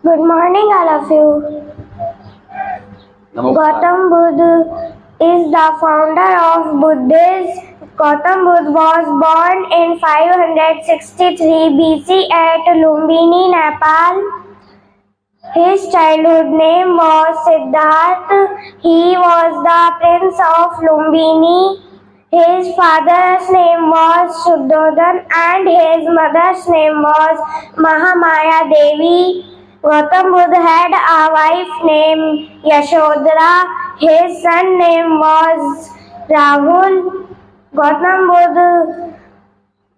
Good morning, all of you. Gautam Buddha is the founder of Buddhism. Gautam Buddha was born in 563 BC at Lumbini, Nepal. His childhood name was Siddhartha. He was the prince of Lumbini. His father's name was Shuddhodhan and his mother's name was Mahamaya Devi. Gautam Buddha had a wife named Yashodhara. His son name was Rahul. Gautam Buddha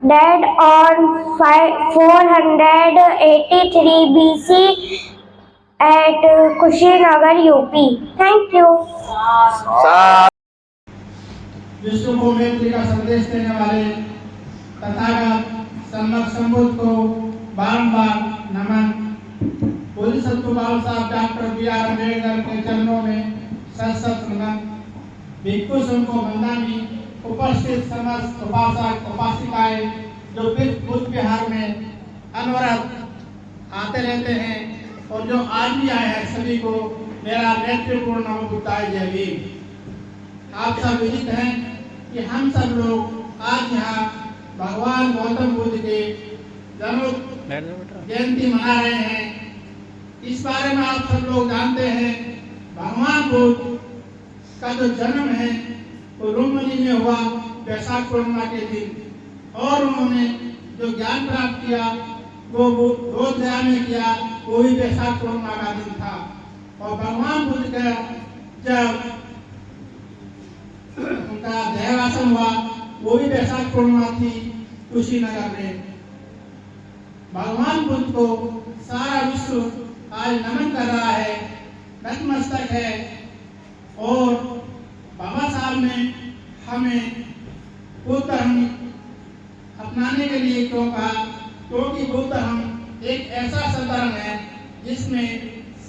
died on 483 BC at Kushinagar, UP. Thank you. विश्व को मैत्री का संदेश देने वाले तथागत सम्यक संबुद्ध को बारंबार नमन। बोधिसत्व बाबा साहब डॉक्टर B.R. अम्बेडकर के चरणों में सशक्त नमन। भिक्षु संघ को वंदनी। उपस्थित समस्त उपासक उपासिकाएं जो बुद्ध विहार में अनवरत आते रहते हैं और जो आज भी आए हैं, सभी को मेरा मैत्रीपूर्ण नमो बुद्धाय जय भीम। आप सब विदित हैं कि हम सब लोग आज यहाँ भगवान गौतम बुद्ध के जन्म जयंती मना रहे हैं। इस बारे में आप सब लोग जानते हैं, भगवान बुद्ध का जो जन्म है वो लुम्बिनी में हुआ वैशाख पूर्णिमा के दिन, और उन्होंने जो ज्ञान प्राप्त किया वो बोधगया में किया, वो भी वैशाख पूर्णिमा का दिन था। और भगवान बुद्ध का जब उनका देहावसान हुआ वो भी वैशाख पूर्णिमा थी कुशीनगर में। भगवान बुद्ध को सारा विश्व आज नमन कर रहा है, नतमस्तक है। और बाबा साहब ने हमें बुद्ध धर्म अपनाने के लिए क्यों कहा? क्योंकि बुद्ध धर्म एक ऐसा धर्म है जिसमें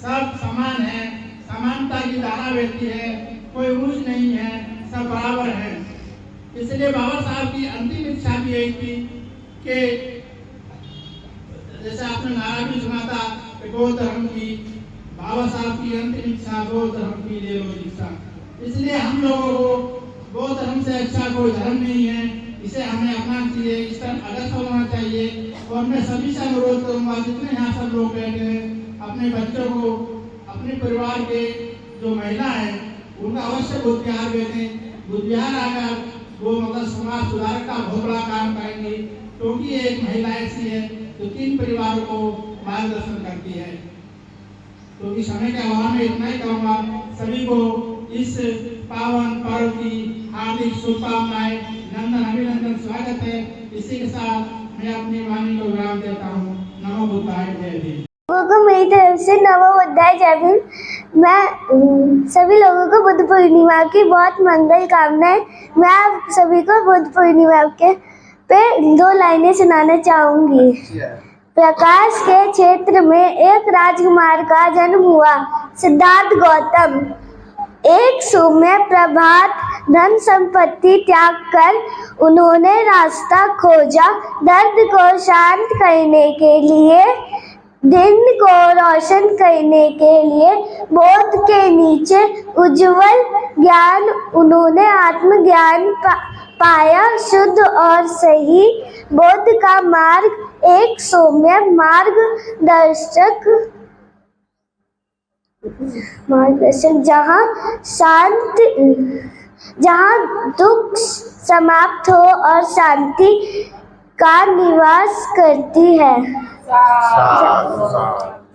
सब समान है, समानता की धारा बहती है, कोई ऊंच नहीं है, सब बराबर हैं। इसलिए बाबा साहब की अंतिम इच्छा भी यही थी कि जैसे आपने नारा भी सुना था बौद्ध धर्म की, बाबा साहब की अंतिम इच्छा बौद्ध धर्म की ले लो दीक्षा। इसलिए हम लोगों को बौद्ध धर्म से अच्छा कोई धर्म नहीं है, इसे हमें अपनाना चाहिए, इस तरह अग्रसर होना चाहिए। और मैं सभी से अनुरोध करूंगा, जितने यहाँ सब लोग बैठे हैं, अपने बच्चों को, अपने परिवार के जो महिला है उनका अवश्य बुद्ध विहार भेजें। बुद्ध विहार आकर वो मतलब समाज सुधार का बहुत बड़ा काम करेंगे, क्योंकि एक महिला ऐसी है जो 3 परिवारों को मार्गदर्शन करती है। क्योंकि समय के अभाव में इतना ही कहूँगा, सभी को इस पावन पर्व की हार्दिक शुभकामनाएं, नंदन अभिनंदन, स्वागत है। इसी के साथ मैं अपनी वाणी को विराम देता हूँ। नमो बुद्धाय जय भीम। लोगों को मेरी तरफ से नमो बुद्धाय जय भीम। मैं सभी लोगों को बुद्ध पूर्णिमा की बहुत मंगल कामनाएं। मैं आप सभी को बुद्ध पूर्णिमा के पे 2 लाइनें सुनाना चाहूंगी। प्रकाश के क्षेत्र में एक राजकुमार का जन्म हुआ, सिद्धार्थ गौतम। एक सौम्य प्रभात धन संपत्ति त्याग कर उन्होंने रास्ता खोजा। दर्द को शांत करने के लिए, दिन को रोशन करने के लिए बोध के नीचे उज्जवल ज्ञान उन्होंने आत्मज्ञान पाया। शुद्ध और सही बोध का मार्ग एक सौम्य मार्गदर्शक जहाँ दुख समाप्त हो और शांति का निवास करती है।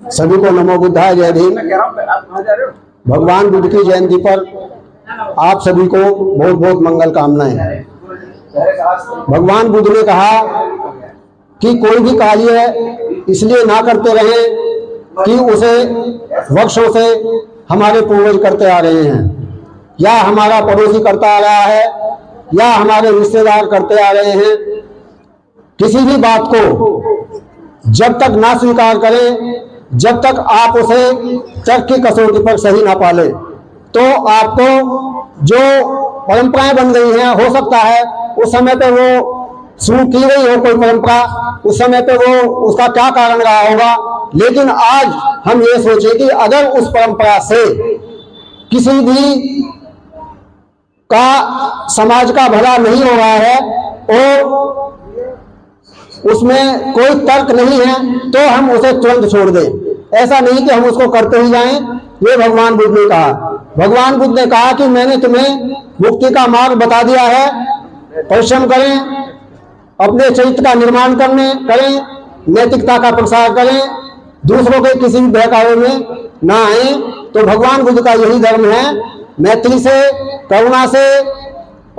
सभी को नमो बुद्धाय जय भीम। भगवान बुद्ध की जयंती पर आप सभी को बहुत बहुत मंगल कामनाएं। भगवान बुद्ध ने कहा कि कोई भी कार्य इसलिए ना करते रहे कि उसे वर्षों से हमारे पूर्वज करते आ रहे हैं, या हमारा पड़ोसी करता आ रहा है, या हमारे रिश्तेदार करते आ रहे हैं। किसी भी बात को जब तक ना स्वीकार करें, जब तक आप उसे तर्क की कसौटी पर सही ना पाले, तो आपको जो परंपराएं बन गई हैं, हो सकता है उस समय पे वो शुरू की गई हो कोई परंपरा, उस समय पे वो उसका क्या कारण रहा होगा लेकिन आज हम ये सोचे कि अगर उस परंपरा से किसी भी का समाज का भला नहीं हो रहा है और उसमें कोई तर्क नहीं है तो हम उसे तुरंत छोड़ दें। ऐसा नहीं कि हम उसको करते ही जाएं। ये भगवान बुद्ध ने कहा। भगवान बुद्ध ने कहा कि मैंने तुम्हें मुक्ति का मार्ग बता दिया है, परिश्रम करें, अपने चरित्र का निर्माण करें, नैतिकता का प्रसार करें, दूसरों के किसी भी बहकावे में ना आए। तो भगवान बुद्ध का यही धर्म है, मैत्री से, करुणा से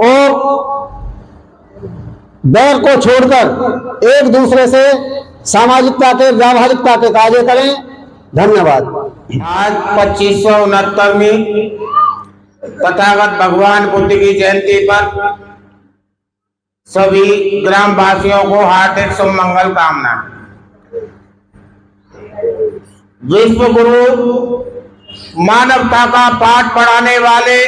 और बैर को छोड़कर एक दूसरे से सामाजिकता के, व्यावहारिकता के कार्य करें। धन्यवाद। आज 2569वीं तथागत भगवान बुद्ध की जयंती पर सभी ग्रामवासियों को हार्दिक शुभ मंगल कामना। विश्व गुरु मानवता का पाठ पढ़ाने वाले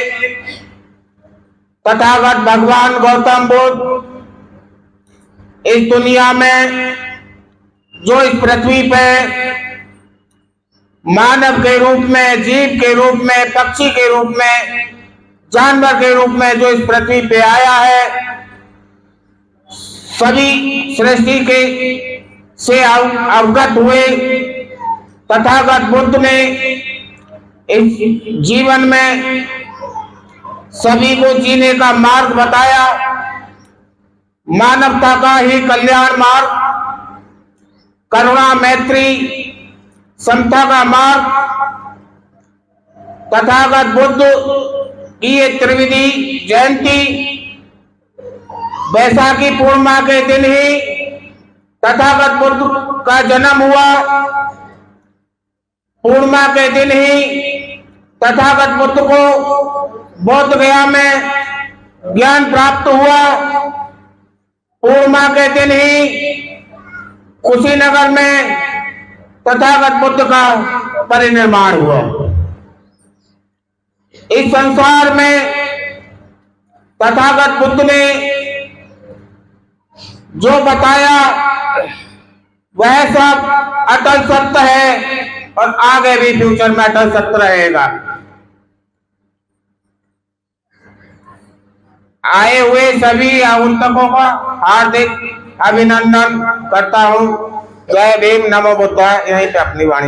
तथागत भगवान गौतम बुद्ध इस दुनिया में जो इस पृथ्वी पे मानव के रूप में, जीव के रूप में, पक्षी के रूप में, जानवर के रूप में जो इस पृथ्वी पे आया है, सभी सृष्टि के से अवगत हुए तथागत बुद्ध ने इस जीवन में सभी को जीने का मार्ग बताया, मानवता का ही कल्याण मार्ग, करुणा, मैत्री, समता का मार्ग। तथागत बुद्ध की ये त्रिविधि जयंती वैशाखी पूर्णिमा के दिन ही तथागत बुद्ध का जन्म हुआ। पूर्णिमा के दिन ही तथागत बुद्ध को बोध गया में ज्ञान प्राप्त हुआ। पूर्णिमा के दिन ही कुशीनगर में तथागत बुद्ध का परिनिर्वाण हुआ। इस संसार में तथागत बुद्ध ने जो बताया वह सब अटल सत्य है और आगे भी फ्यूचर में अटल सत्य रहेगा। आए हुए सभी आगंतुकों का हार्दिक अभिनंदन करता हूं। जय भीम, नमो बुद्धाय। यहीं पे अपनी वाणी